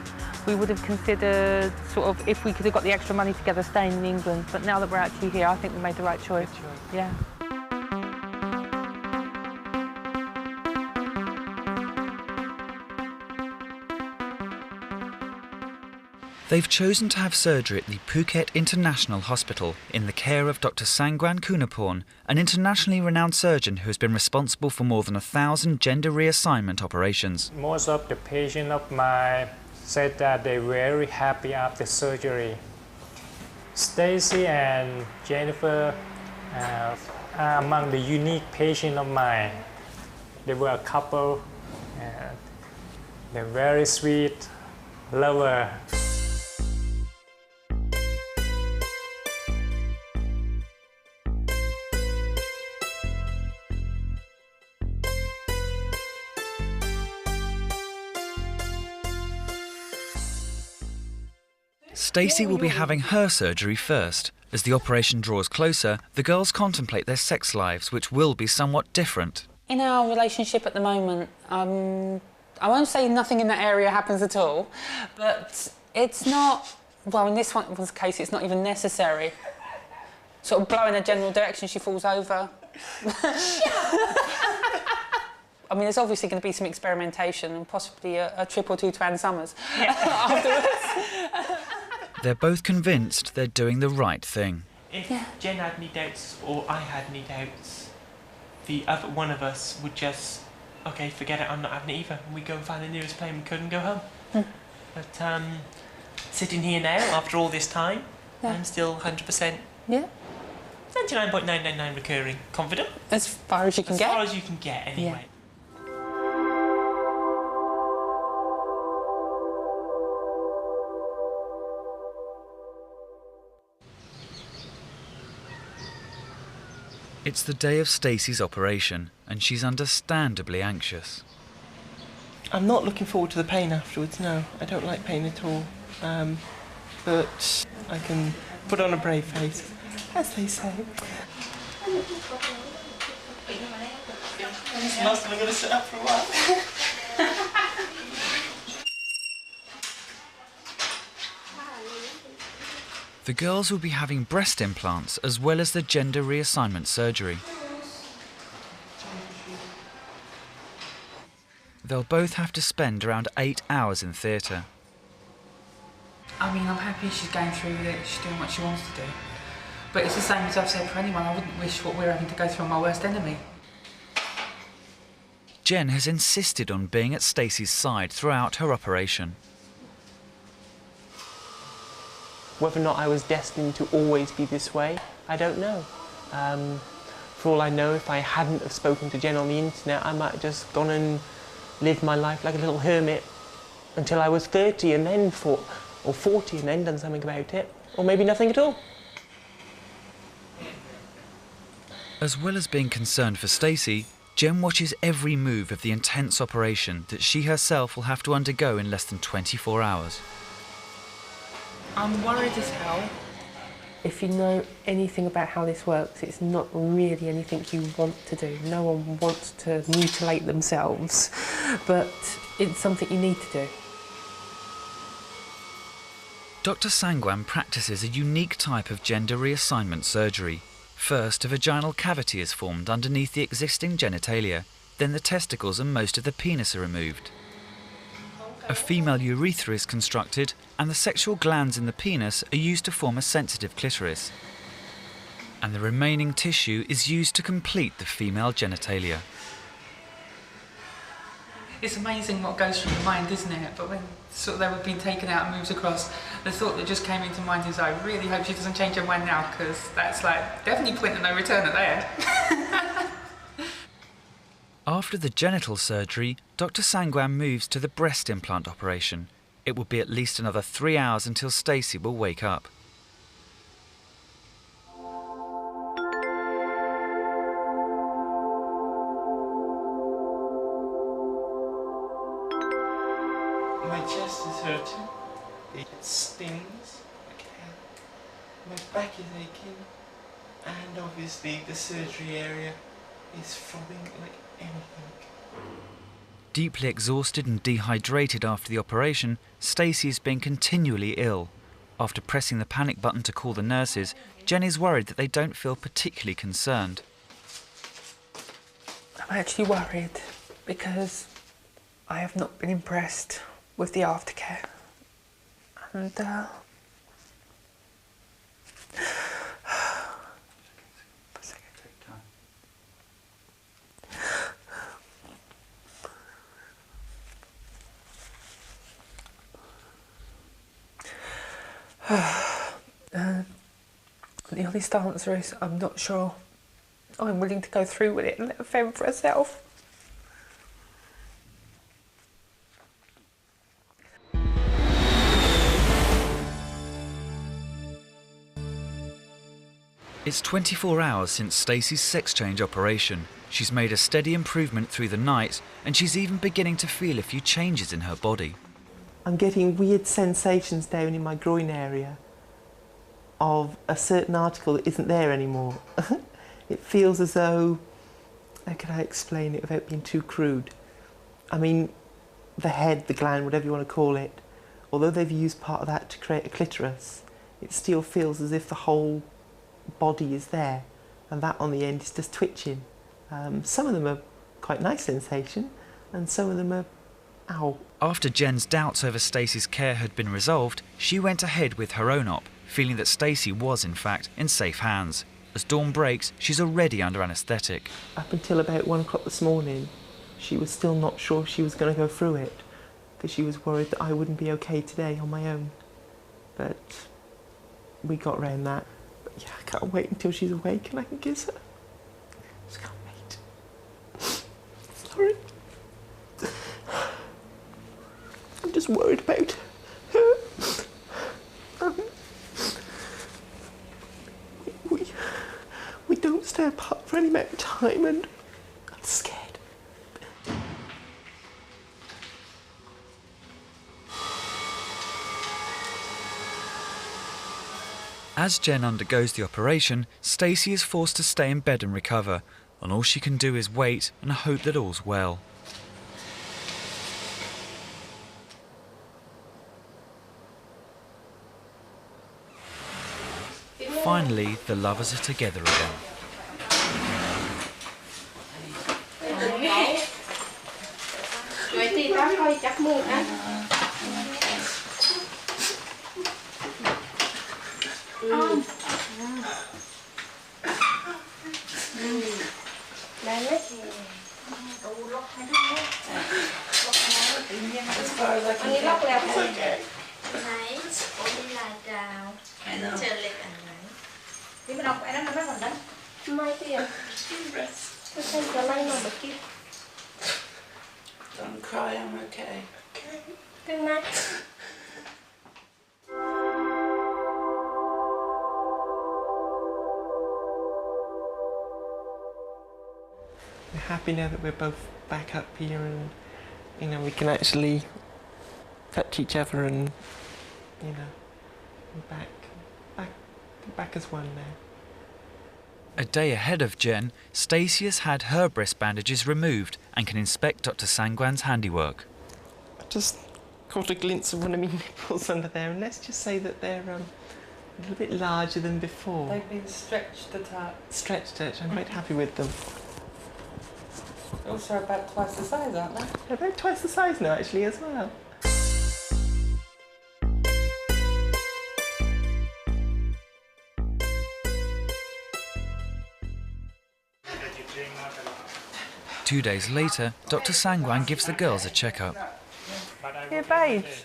we would have considered sort of, if we could have got the extra money together, staying in England. But now that we're actually here, I think we made the right choice. Yeah. They've chosen to have surgery at the Phuket International Hospital in the care of Dr. Sangwan Kunaporn, an internationally renowned surgeon who has been responsible for more than 1,000 gender reassignment operations. Most of the patients of mine said that they're very happy after surgery. Stacy and Jennifer are among the unique patients of mine. They were a couple, and they're very sweet, lover. Stacy will be having her surgery first. As the operation draws closer, the girls contemplate their sex lives, which will be somewhat different. In our relationship at the moment, I won't say nothing in that area happens at all, but it's not, well, in this one's case, it's not even necessary. Sort of blow in a general direction, she falls over. I mean, there's obviously going to be some experimentation and possibly a trip or two to Ann Summers afterwards. They're both convinced they're doing the right thing. If Jen had any doubts or I had any doubts, the other one of us would just, okay, forget it, I'm not having it either. And we'd go and find the nearest plane we could and go home. But sitting here now, after all this time, I'm still 100%. Yeah. 99.999 recurring confident. As far as you can get. As far as you can get, anyway. It's the day of Stacy's operation, and she's understandably anxious. I'm not looking forward to the pain afterwards, no. I don't like pain at all. But I can put on a brave face, as they say. This is last time I'm going to sit up for a while. The girls will be having breast implants as well as the gender reassignment surgery. They'll both have to spend around 8 hours in theatre. I mean, I'm happy she's going through with it, she's doing what she wants to do. But it's the same as I've said for anyone, I wouldn't wish what we're having to go through on my worst enemy. Jen has insisted on being at Stacy's side throughout her operation. Whether or not I was destined to always be this way, I don't know. For all I know, if I hadn't have spoken to Jen on the internet, I might have just gone and lived my life like a little hermit until I was 30 and then or 40 and then done something about it. Or maybe nothing at all. As well as being concerned for Stacy, Jen watches every move of the intense operation that she herself will have to undergo in less than 24 hours. I'm worried as hell. If you know anything about how this works, it's not really anything you want to do. No one wants to mutilate themselves, but it's something you need to do. Dr. Sangwan practices a unique type of gender reassignment surgery. First, a vaginal cavity is formed underneath the existing genitalia, then the testicles and most of the penis are removed. A female urethra is constructed, and the sexual glands in the penis are used to form a sensitive clitoris. And the remaining tissue is used to complete the female genitalia. It's amazing what goes through your mind, isn't it? But when sort of they were being taken out and moves across, the thought that just came into mind is, I really hope she doesn't change her mind now, because that's like definitely point of no return at there. After the genital surgery, Dr. Sangwan moves to the breast implant operation. It will be at least another 3 hours until Stacy will wake up. My chest is hurting. It stings. Okay. My back is aching, and obviously the surgery area is throbbing like anything. Deeply exhausted and dehydrated after the operation, Stacy has been continually ill. After pressing the panic button to call the nurses, Jen is worried that they don't feel particularly concerned. I'm actually worried because I have not been impressed with the aftercare. And the honest answer is I'm not sure I'm willing to go through with it and let her fend for herself. It's 24 hours since Stacy's sex change operation. She's made a steady improvement through the night, and she's even beginning to feel a few changes in her body. I'm getting weird sensations down in my groin area of a certain article that isn't there anymore. It feels as though, how can I explain it without being too crude? I mean, the head, the gland, whatever you want to call it, although they've used part of that to create a clitoris, it still feels as if the whole body is there, and that on the end is just twitching. Some of them are quite nice sensation, and some of them are ow. After Jen's doubts over Stacy's care had been resolved, she went ahead with her own op, feeling that Stacy was, in fact, in safe hands. As dawn breaks, she's already under anaesthetic. Up until about 1 o'clock this morning, she was still not sure if she was going to go through it, because she was worried that I wouldn't be okay today on my own. But we got round that. But yeah, I can't wait until she's awake and I can kiss her. Just can't wait. Sorry. I'm just worried about her. We don't stay apart for any amount of time, and I'm scared. As Jen undergoes the operation, Stacy is forced to stay in bed and recover, and all she can do is wait and hope that all's well. Finally, the lovers are together again. Don't cry, I'm okay. Good night. We're happy now that we're both back up here, and you know, we can actually touch each other, and you know, we're back as one now. A day ahead of Jen, Stacy has had her breast bandages removed and can inspect Dr. Sangwan's handiwork. I just caught a glimpse of one of my nipples under there, and let's just say that they're a little bit larger than before. They've been stretched a touch. Stretched it. I'm quite happy with them. Also about twice the size, aren't they? They're about twice the size now, actually, as well. Two days later, Dr. Sangwan gives the girls a checkup. Here, babes.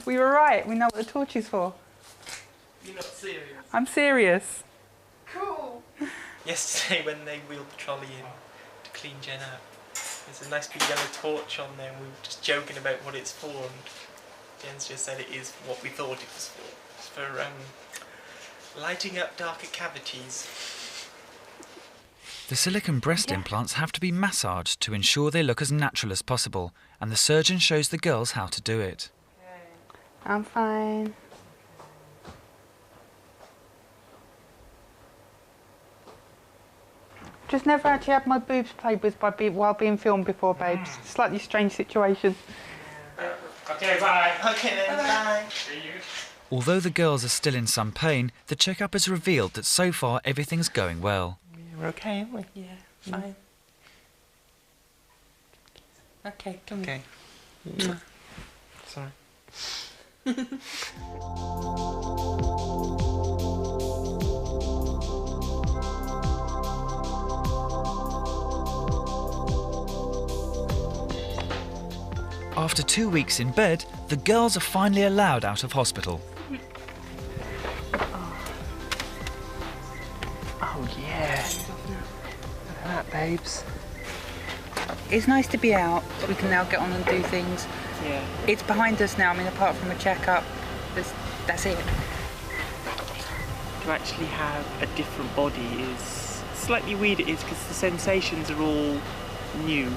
We were right. We know what the torch is for. You're not serious? I'm serious. Cool. Yesterday, when they wheeled the trolley in to clean Jen up, there's a nice big yellow torch on there, and we were just joking about what it's for, and Jen's just said it is what we thought it was for. It's for lighting up darker cavities. The silicone breast implants have to be massaged to ensure they look as natural as possible, and the surgeon shows the girls how to do it. I'm fine. Just never actually had my boobs played with while being filmed before, babes. Slightly strange situation. Okay, bye. Okay then, bye. See you. Although the girls are still in some pain, the checkup has revealed that so far everything's going well. We're okay, aren't we? Yeah, fine. Okay, come Okay. on. Sorry. After 2 weeks in bed, the girls are finally allowed out of hospital. Oh yeah. Look at that, babes. It's nice to be out, but we can now get on and do things. Yeah. It's behind us now. I mean, apart from a checkup, that's it. To actually have a different body is slightly weird. It is because the sensations are all new.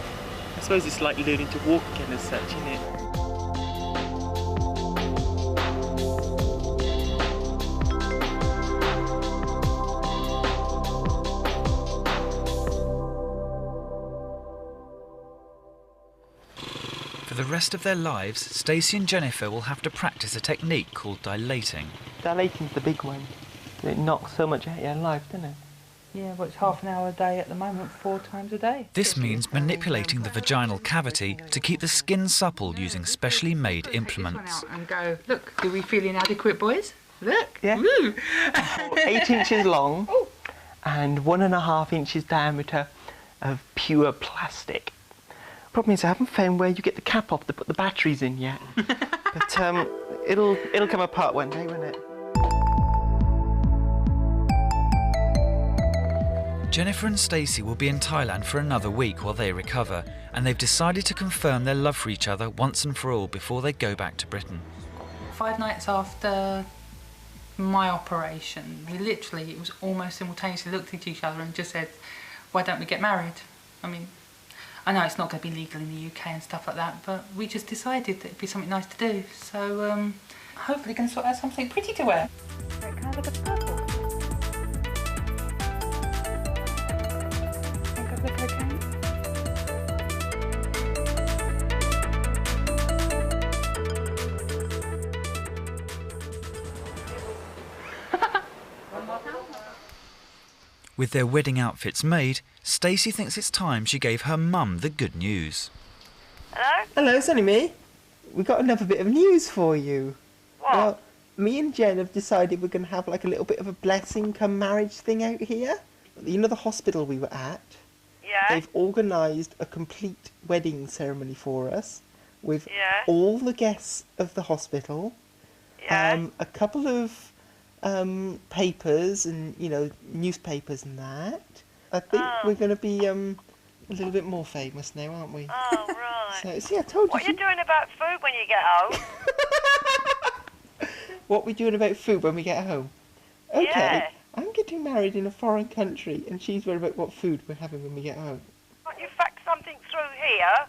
I suppose it's like learning to walk again as such, isn't it? For the rest of their lives, Stacy and Jennifer will have to practice a technique called dilating. Dilating's the big one. It knocks so much out of your life, doesn't it? Yeah, well, it's half an hour a day at the moment, 4 times a day. This means manipulating the vaginal cavity to keep the skin supple using specially made implements. And go, look, do we feel inadequate, boys? Look. Yeah. Woo. 8 inches long and 1.5 inches diameter of pure plastic. Problem is I haven't found where you get the cap off to put the batteries in yet. But it'll come apart one day, won't it? Jennifer and Stacy will be in Thailand for another week while they recover, and they've decided to confirm their love for each other once and for all before they go back to Britain. 5 nights after my operation, it was almost simultaneously looked at each other and just said, why don't we get married? I mean, I know it's not going to be legal in the UK and stuff like that, but we just decided that it'd be something nice to do. So hopefully can sort out something pretty to wear. Can I look at the purple? Think I look okay? With their wedding outfits made, Stacy thinks it's time she gave her mum the good news. Hello? Hello, it's only me. We've got another bit of news for you. What? Well, me and Jen have decided we're going to have like a little bit of a blessing come marriage thing out here. You know the hospital we were at? Yeah. They've organised a complete wedding ceremony for us with Yeah. all the guests of the hospital. Yeah. A couple of papers and, you know, newspapers and that. I think we're going to be a little bit more famous now, aren't we? Oh, right. So, see, I told you. What are you doing about food when you get home? What we doing about food when we get home? Okay, Yeah. I'm getting married in a foreign country and she's worried about what food we're having when we get home. Can't you fax something through here?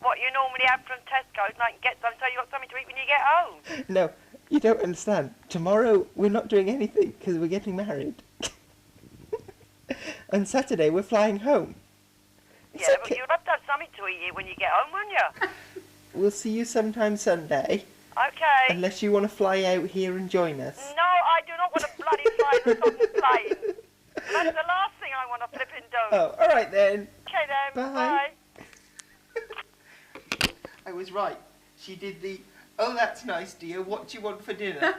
What you normally have from Tesco's, and I can get some so you got something to eat when you get home. No, you don't understand. Tomorrow we're not doing anything because we're getting married. And Saturday we're flying home. Yeah, but you'll have to have something to eat here when you get home, won't you? We'll see you sometime Sunday. Okay. Unless you want to fly out here and join us. No, I do not want to bloody fly the fucking plane. That's the last thing I want to flip and do. Oh, all right then. Okay then. Bye. I was right. She did the, oh, that's nice, dear. What do you want for dinner?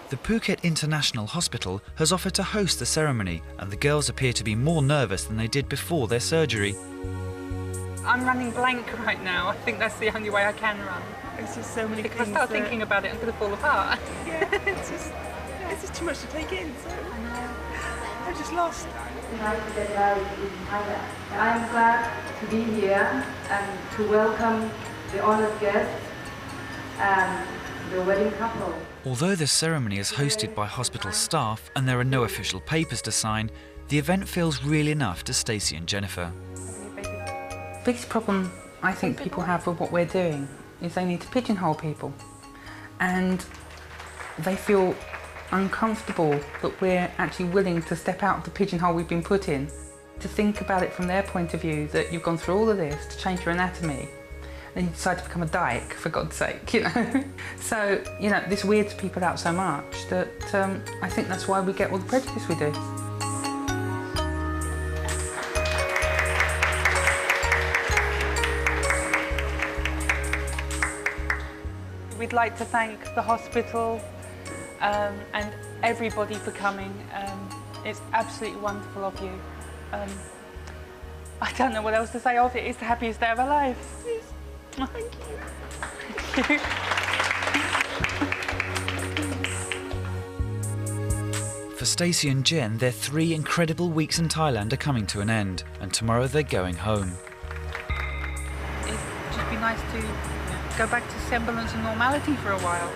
The Phuket International Hospital has offered to host the ceremony, and the girls appear to be more nervous than they did before their surgery. I'm running blank right now. I think that's the only way I can run. It's just so many If I things start that- thinking about it, I'm going to fall apart. Yeah, it's just too much to take in, so I'm just lost. I am glad to be here and to welcome the honored guests and the wedding couple. Although the ceremony is hosted by hospital staff and there are no official papers to sign, the event feels real enough to Stacy and Jennifer. The biggest problem I think people have with what we're doing is they need to pigeonhole people, and they feel uncomfortable that we're actually willing to step out of the pigeonhole we've been put in, to think about it from their point of view, that you've gone through all of this to change your anatomy, then you decide to become a dyke, for God's sake, you know. So, you know, this weirds people out so much that I think that's why we get all the prejudice we do. We'd like to thank the hospital and everybody for coming. It's absolutely wonderful of you. I don't know what else to say of it. It's the happiest day of our lives. Thank you. Thank you. For Stacy and Jen, their 3 incredible weeks in Thailand are coming to an end, and tomorrow they're going home. It'd just be nice to go back to semblance of normality for a while.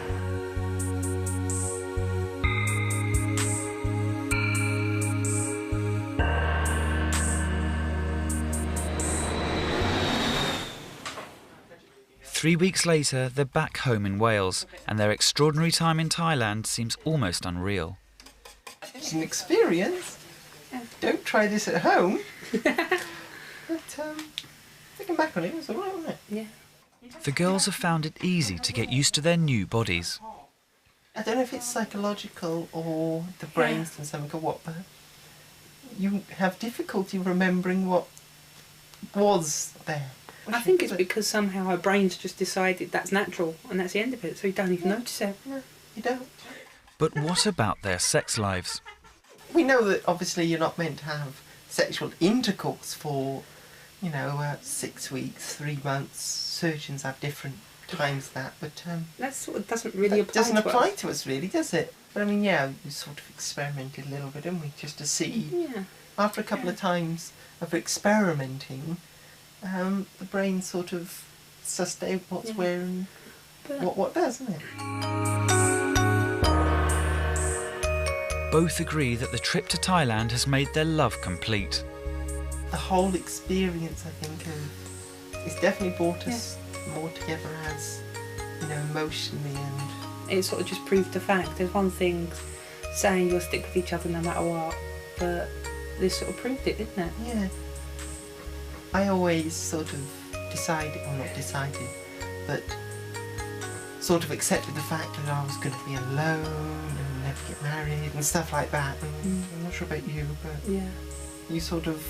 Three weeks later, they're back home in Wales, and their extraordinary time in Thailand seems almost unreal. It's an experience. Don't try this at home. But thinking back on it, it was alright, wasn't it? Yeah. The girls have found it easy to get used to their new bodies. I don't know if it's psychological or the brain's done something or what, but you have difficulty remembering what was there. I think it's because somehow our brains just decided that's natural and that's the end of it, so you don't even notice it. No, you don't. But what about their sex lives? We know that obviously you're not meant to have sexual intercourse for, 6 weeks, 3 months. Surgeons have different times that, but that sort of doesn't really apply to us, really, does it? But I mean, we sort of experimented a little bit, didn't we, just to see. Yeah. After a couple of times of experimenting, the brain sort of sussed out what's where and what does, isn't it? Both agree that the trip to Thailand has made their love complete. The whole experience, I think, it's definitely brought us more together as, emotionally, and it sort of just proved the fact. There's one thing saying you'll stick with each other no matter what, but this sort of proved it, didn't it? Yeah. I always sort of but sort of accepted the fact that I was going to be alone and never get married and stuff like that. And I'm not sure about you, but you sort of,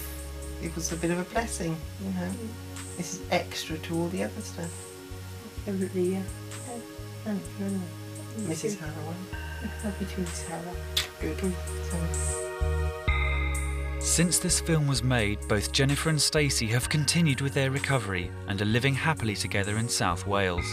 it was a bit of a blessing, This is extra to all the other stuff. Definitely, yeah. Thank you. Mrs. Haraway. Love you too, Mrs. Haraway. Good. Since this film was made, both Jennifer and Stacy have continued with their recovery and are living happily together in South Wales.